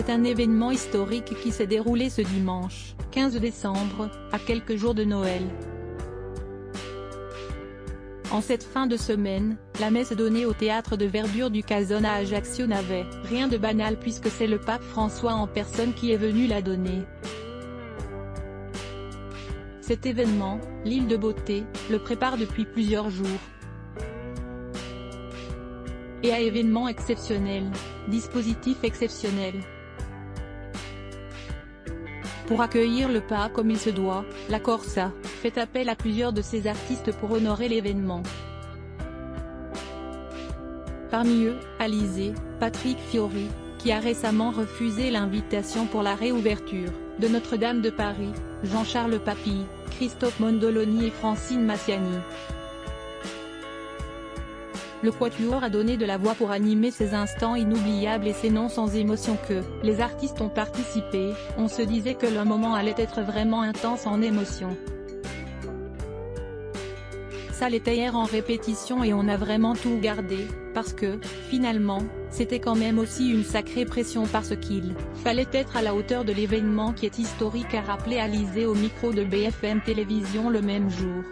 C'est un événement historique qui s'est déroulé ce dimanche, 15 décembre, à quelques jours de Noël. En cette fin de semaine, la messe donnée au théâtre de verdure du Casone à Ajaccio n'avait rien de banal puisque c'est le pape François en personne qui est venu la donner. Cet événement, l'île de Beauté, le prépare depuis plusieurs jours. Et à événement exceptionnel, dispositif exceptionnel. Pour accueillir le pape comme il se doit, la Corsa fait appel à plusieurs de ses artistes pour honorer l'événement. Parmi eux, Alizé, Patrick Fiori, qui a récemment refusé l'invitation pour la réouverture de Notre-Dame de Paris, Jean-Charles Papy, Christophe Mondoloni et Francine Massiani. Le Quatuor a donné de la voix pour animer ces instants inoubliables et c'est non sans émotion que les artistes ont participé. On se disait que le moment allait être vraiment intense en émotion. Ça l'était hier en répétition et on a vraiment tout gardé, parce que, finalement, c'était quand même aussi une sacrée pression parce qu'il fallait être à la hauteur de l'événement qui est historique, a rappelé Alizé au micro de BFM Télévision le même jour.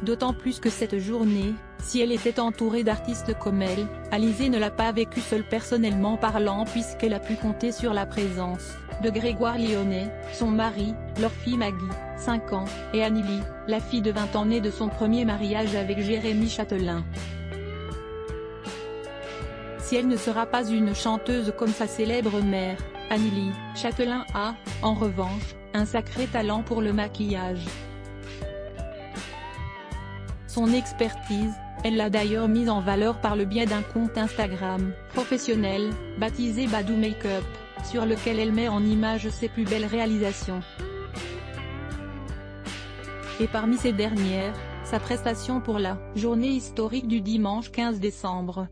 D'autant plus que cette journée, si elle était entourée d'artistes comme elle, Alizé ne l'a pas vécue seule personnellement parlant puisqu'elle a pu compter sur la présence de Grégoire Lyonnais, son mari, leur fille Maggie, 5 ans, et Anneli, la fille de 20 ans née de son premier mariage avec Jérémy Chatelain. Si elle ne sera pas une chanteuse comme sa célèbre mère, Anneli Chatelain a, en revanche, un sacré talent pour le maquillage. Son expertise, elle l'a d'ailleurs mise en valeur par le biais d'un compte Instagram professionnel, baptisé Badou Makeup, sur lequel elle met en image ses plus belles réalisations. Et parmi ces dernières, sa prestation pour la journée historique du dimanche 15 décembre.